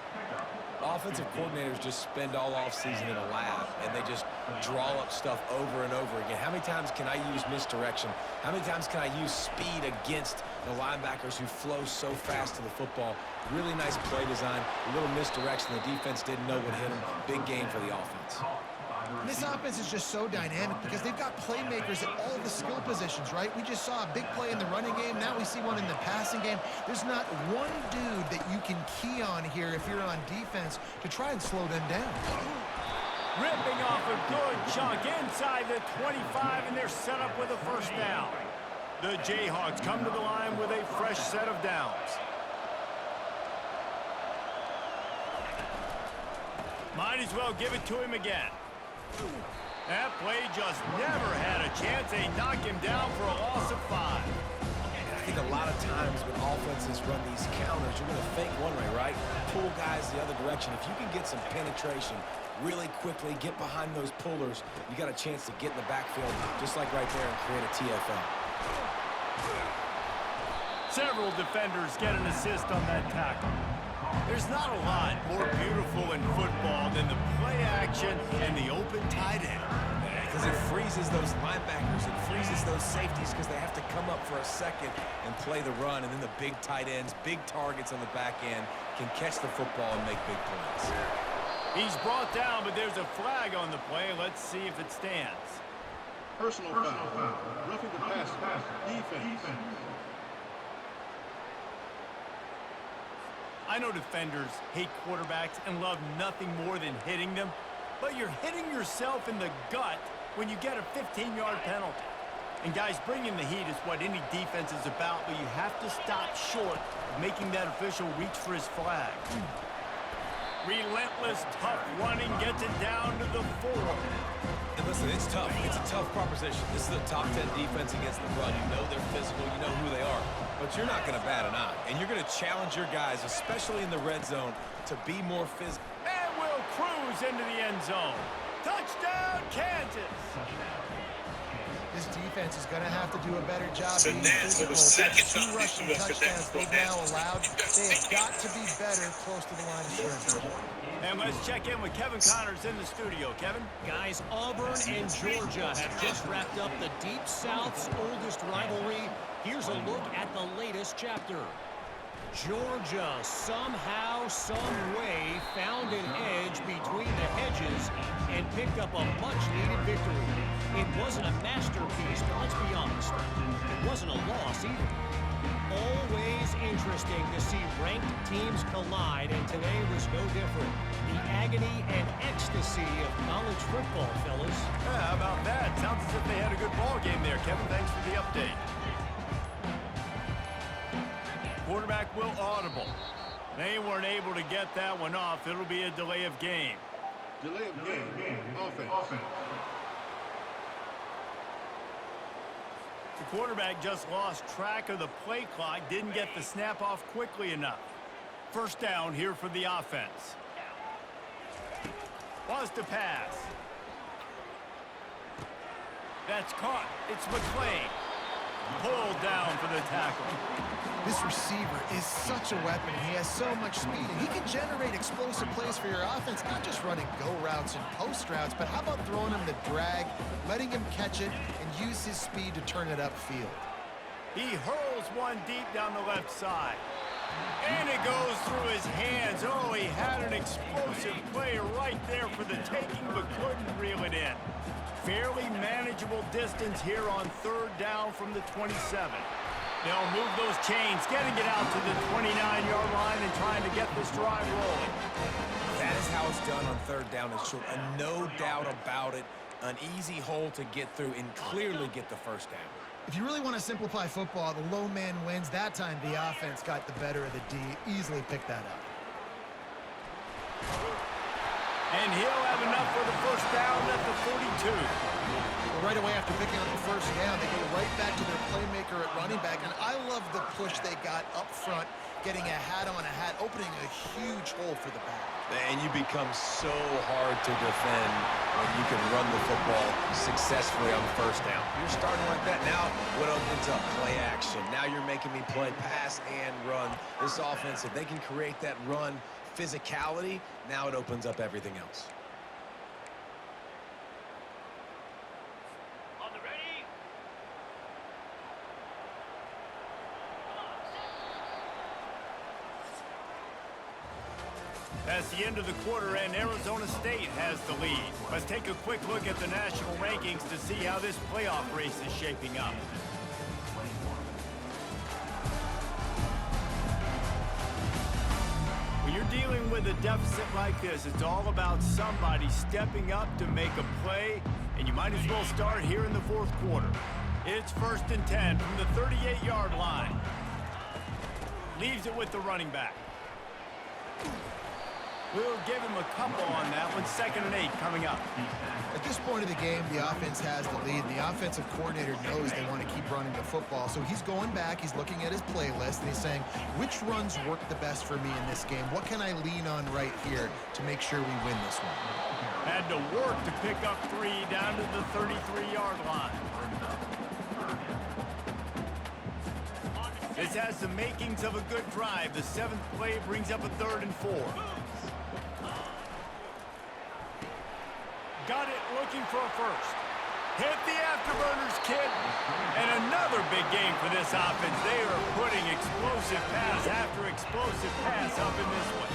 Offensive coordinators just spend all offseason in a lab, and they just draw up stuff over and over again. How many times can I use misdirection? How many times can I use speed against the linebackers who flow so fast to the football? Really nice play design, a little misdirection. The defense didn't know what hit them. Big game for the offense. This offense is just so dynamic because they've got playmakers at all the skill positions, right? We just saw a big play in the running game. Now we see one in the passing game. There's not one dude that you can key on here if you're on defense to try and slow them down. Ripping off a good chunk inside the 25, and they're set up with a first down. The Jayhawks come to the line with a fresh set of downs. Might as well give it to him again. That play just never had a chance. They knock him down for a loss of 5. And I think a lot of times when offenses run these counters, you're going to fake one way, right? Pull guys the other direction. If you can get some penetration really quickly, get behind those pullers, you got a chance to get in the backfield just like right there and create a TFL. Several defenders get an assist on that tackle. There's not a lot more beautiful in football than the play action and the open tight end. Because it freezes those linebackers, it freezes those safeties because they have to come up for a second and play the run, and then the big tight ends, big targets on the back end can catch the football and make big plays. He's brought down, but there's a flag on the play. Let's see if it stands. Personal foul. Roughing the pass. Defense. I know defenders hate quarterbacks and love nothing more than hitting them, but you're hitting yourself in the gut when you get a 15-yard penalty. And guys, bringing the heat is what any defense is about, but you have to stop short of making that official reach for his flag. Relentless, tough running gets it down to the 4. And listen, it's tough. It's a tough proposition. This is a top 10 defense against the run. You know they're physical. You know who they are. But you're not going to bat an eye. And you're going to challenge your guys, especially in the red zone, to be more physical. And will cruise into the end zone. Touchdown, Kansas! This defense is going to have to do a better job being physical. 2 rushing touchdowns they've now allowed. They have got to be better close to the line of scrimmage. And let's check in with Kevin Connors in the studio. Kevin? Guys, Auburn and Georgia have just wrapped up the Deep South's oldest rivalry. Here's a look at the latest chapter. Georgia somehow, some way found an edge between the hedges and picked up a much-needed victory. It wasn't a masterpiece, but let's be honest, it wasn't a loss either. Always interesting to see ranked teams collide, and today was no different. The agony and ecstasy of college football, fellas. Yeah, how about that? Sounds as if they had a good ball game there, Kevin. Thanks for the update. Quarterback will audible. They weren't able to get that one off. It'll be a delay of game. Delay of game. Offense. The quarterback just lost track of the play clock, didn't get the snap off quickly enough. First down here for the offense. Was to pass. That's caught. It's McClain. Pulled down for the tackle. This receiver is such a weapon. He has so much speed, and he can generate explosive plays for your offense, not just running go routes and post routes, but how about throwing him the drag, letting him catch it, and use his speed to turn it upfield. He hurls one deep down the left side. And it goes through his hands. Oh, he had an explosive play right there for the taking, but couldn't reel it in. Fairly manageable distance here on third down from the 27. They'll move those chains, getting it out to the 29-yard line and trying to get this drive rolling. That is how it's done on third down and short. And no doubt about it, an easy hole to get through and clearly get the first down. If you really want to simplify football, the low man wins. That time the offense got the better of the D. Easily picked that up. And he'll have enough for the first down at the 42. Well, right away after picking up the first down, they go right back to their playmaker at running back. And I love the push they got up front, getting a hat on a hat, opening a huge hole for the back. And you become so hard to defend when you can run the football successfully on the first down. You're starting like that. Now went up into play action. Now you're making me play pass and run. This offense, if they can create that run physicality, now it opens up everything else. That's the end of the quarter, and Arizona State has the lead. Let's take a quick look at the national rankings to see how this playoff race is shaping up. When you're dealing with a deficit like this, it's all about somebody stepping up to make a play, and you might as well start here in the fourth quarter. It's 1st and 10 from the 38-yard line. Leaves it with the running back. We'll give him a couple on that one. 2nd and 8 coming up. At this point of the game, the offense has the lead. The offensive coordinator knows they want to keep running the football. So he's going back, he's looking at his playlist, and he's saying, which runs work the best for me in this game? What can I lean on right here to make sure we win this one? Had to work to pick up 3 down to the 33-yard line. This has the makings of a good drive. The 7th play brings up a 3rd and 4. Got it, looking for a first. Hit the afterburners, kid. And another big game for this offense. They are putting explosive pass after explosive pass up in this one.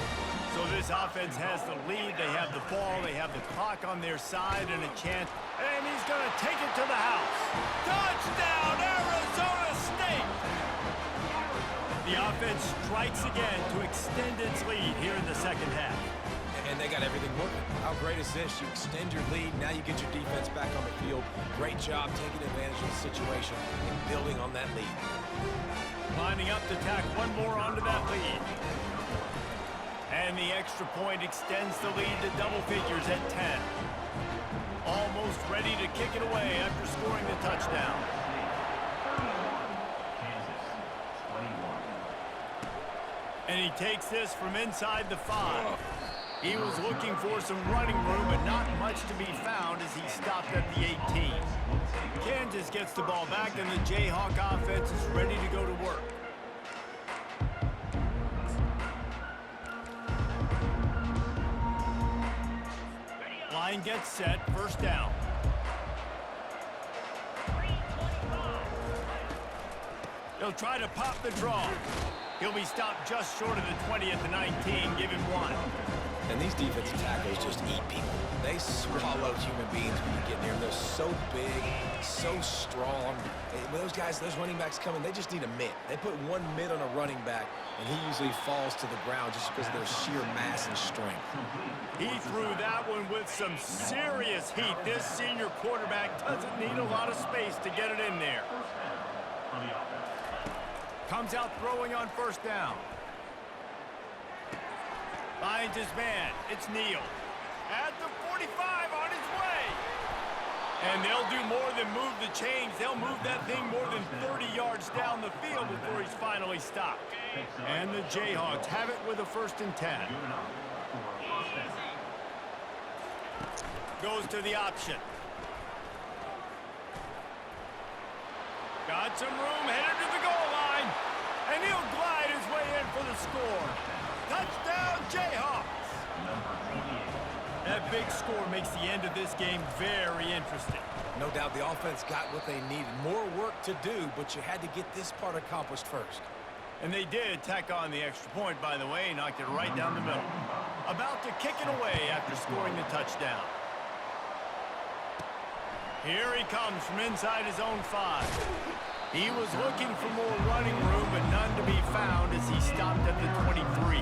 So this offense has the lead. They have the ball. They have the clock on their side and a chance. And he's going to take it to the house. Touchdown, Arizona State! The offense strikes again to extend its lead here in the second half. And they got everything working. How great is this? You extend your lead, now you get your defense back on the field. Great job taking advantage of the situation and building on that lead. Lining up to tack one more onto that lead. And the extra point extends the lead to double figures at 10. Almost ready to kick it away after scoring the touchdown. And he takes this from inside the 5. He was looking for some running room, but not much to be found as he stopped at the 18. Kansas gets the ball back, and the Jayhawk offense is ready to go to work. Line gets set, 1st down. They'll try to pop the draw. He'll be stopped just short of the 20 at the 19, give him 1. And these defensive tackles just eat people. They swallow human beings when you get near them. They're so big, so strong. When those guys, those running backs come in, they just need a mitt. They put 1 mitt on a running back, and he usually falls to the ground just because of their sheer mass and strength. He threw that one with some serious heat. This senior quarterback doesn't need a lot of space to get it in there. Comes out throwing on 1st down. Finds his man. It's Neal. At the 45 on his way. And they'll do more than move the chains. They'll move that thing more than 30 yards down the field before he's finally stopped. And the Jayhawks have it with a 1st and 10. Goes to the option. Got some room, headed to the goal line. And he'll glide his way in for the score. Touchdown, Jayhawks! That big score makes the end of this game very interesting. No doubt the offense got what they needed. More work to do, but you had to get this part accomplished first. And they did tack on the extra point, by the way, knocked it right down the middle. About to kick it away after scoring the touchdown. Here he comes from inside his own 5. He was looking for more running room, but none to be found as he stopped at the 23.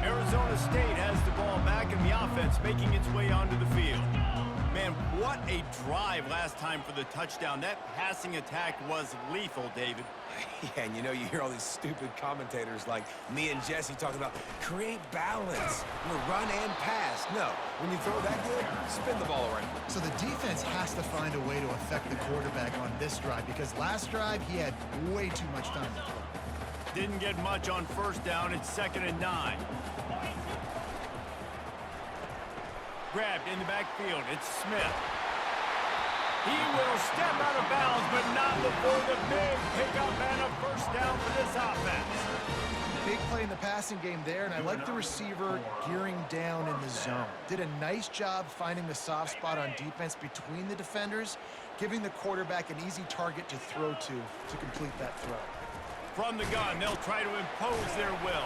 Arizona State has the ball back and the offense making its way onto the field. Man, what a drive last time for the touchdown. That passing attack was lethal, David. Yeah, and you know, you hear all these stupid commentators like me and Jesse talking about create balance, run and pass. No, when you throw that good, spin the ball around. So the defense has to find a way to affect the quarterback on this drive, because last drive he had way too much time to throw. Didn't get much on 1st down. It's 2nd and 9. Grabbed in the backfield. It's Smith. He will step out of bounds, but not before the big pickup and a first down for this offense. Big play in the passing game there, and I like the receiver gearing down in the zone. Did a nice job finding the soft spot on defense between the defenders, giving the quarterback an easy target to throw to complete that throw. From the gun, they'll try to impose their will.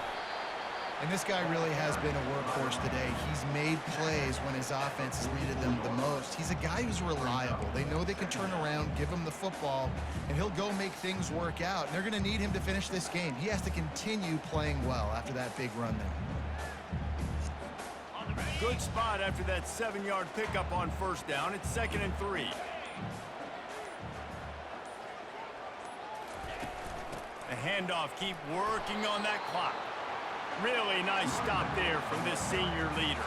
And this guy really has been a workhorse today. He's made plays when his offense has needed them the most. He's a guy who's reliable. They know they can turn around, give him the football, and he'll go make things work out. And they're going to need him to finish this game. He has to continue playing well after that big run there. Good spot after that 7-yard pickup on first down. It's 2nd and 3. The handoff, keep working on that clock. Really nice stop there from this senior leader.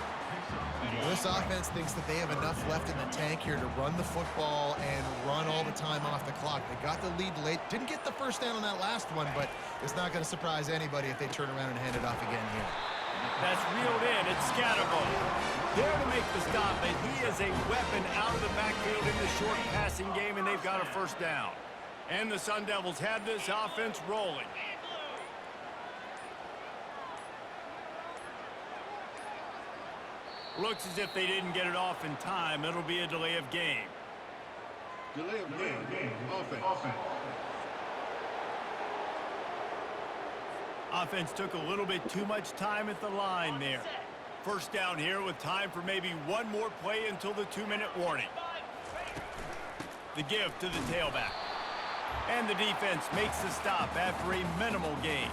Well, this offense thinks that they have enough left in the tank here to run the football and run all the time off the clock. They got the lead late. Didn't get the first down on that last one, but it's not going to surprise anybody if they turn around and hand it off again here. That's reeled in. It's Scatterbo. There to make the stop, but he is a weapon out of the backfield in the short passing game, and they've got a first down. And the Sun Devils have this offense rolling. Looks as if they didn't get it off in time. It'll be a delay of game. Delay of game. Offense. Offense took a little bit too much time at the line there. First down here with time for maybe one more play until the 2-minute warning. The give to the tailback. And the defense makes the stop after a minimal gain.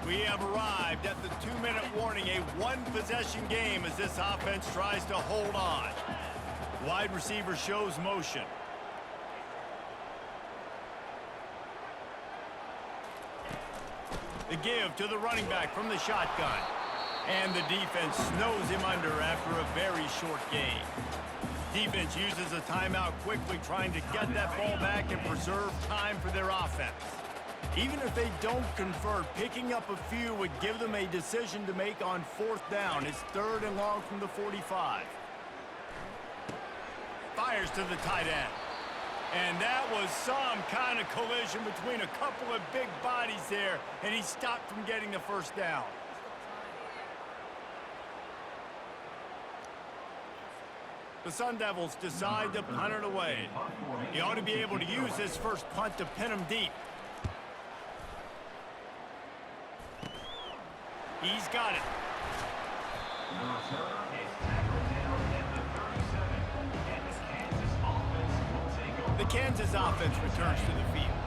We have arrived at the 2-minute warning, a one-possession game as this offense tries to hold on. Wide receiver shows motion. The give to the running back from the shotgun. And the defense snows him under after a very short gain. Defense uses a timeout quickly, trying to get that ball back and preserve time for their offense. Even if they don't convert, picking up a few would give them a decision to make on 4th down. It's 3rd and long from the 45. Fires to the tight end. And that was some kind of collision between a couple of big bodies there, and he stopped from getting the first down. The Sun Devils decide to punt it away. He ought to be able to use this first punt to pin him deep. He's got it. The Kansas offense returns to the field.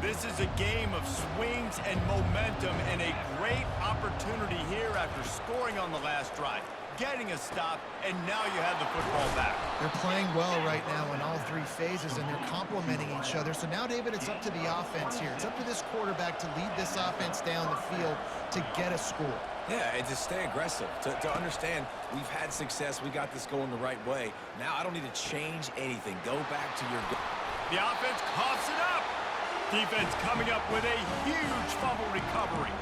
This is a game of swings and momentum, and a great opportunity here after scoring on the last drive, getting a stop, and now you have the football back. They're playing well right now in all 3 phases, and they're complementing each other. So now, David, it's up to the offense here. It's up to this quarterback to lead this offense down the field to get a score. Yeah, and to stay aggressive, to understand we've had success, we got this going the right way. Now I don't need to change anything. Go back to your... The offense coughs it up. Defense coming up with a huge fumble recovery.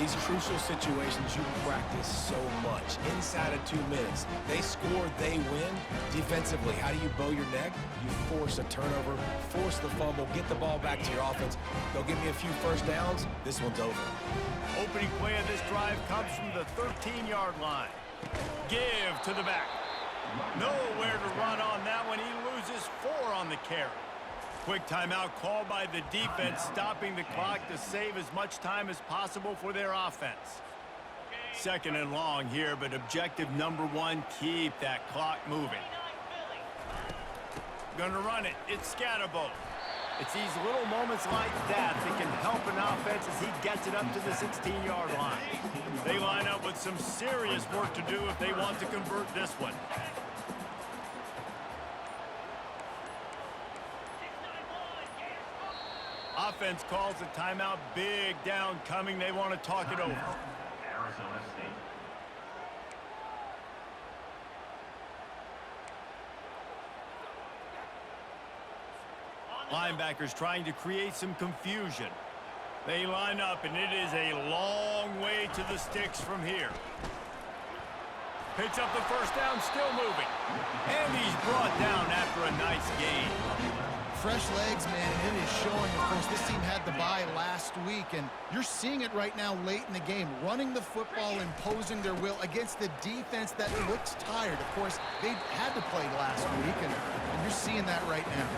These crucial situations you practice so much. Inside of 2 minutes, they score, they win. Defensively, how do you bow your neck? You force a turnover, force the fumble, get the ball back to your offense. They'll give me a few first downs. This one's over. Opening play of this drive comes from the 13-yard line. Give to the back. Nowhere to run on that one. He loses 4 on the carry. Quick timeout called by the defense, stopping the clock to save as much time as possible for their offense. 2nd and long here, but objective number 1, keep that clock moving. Gonna run it. It's Scatterbo. It's these little moments like that that can help an offense as he gets it up to the 16-yard line. They line up with some serious work to do if they want to convert this one. Offense calls a timeout. Big down coming. They want to talk it over. Arizona State. Linebackers trying to create some confusion. They line up, and it is a long way to the sticks from here. Picks up the first down, still moving. And he's brought down after a nice gain. Fresh legs, man, and it is showing. Of course, this team had the bye last week, and you're seeing it right now late in the game, running the football, imposing their will against the defense that looks tired. Of course, they had to play last week, and you're seeing that right now.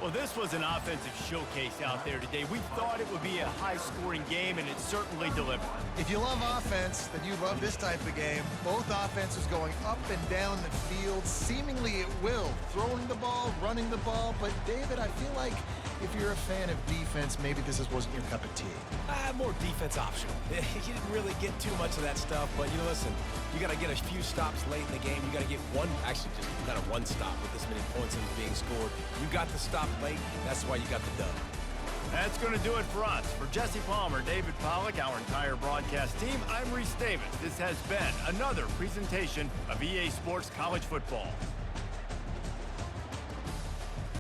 Well, this was an offensive showcase out there today. We thought it would be a high-scoring game, and it certainly delivered. If you love offense, then you love this type of game. Both offenses going up and down the field, seemingly at will, throwing the ball, running the ball. But, David, I feel like if you're a fan of defense, maybe this wasn't your cup of tea. More defense optional. You didn't really get too much of that stuff, but, listen, you got to get a few stops late in the game. You got to get actually just kind of one stop with this many points that was being scored. You got the stop late. That's why you got the dub. That's going to do it for us. For Jesse Palmer, David Pollack, our entire broadcast team, I'm Reese Davis. This has been another presentation of EA Sports College Football.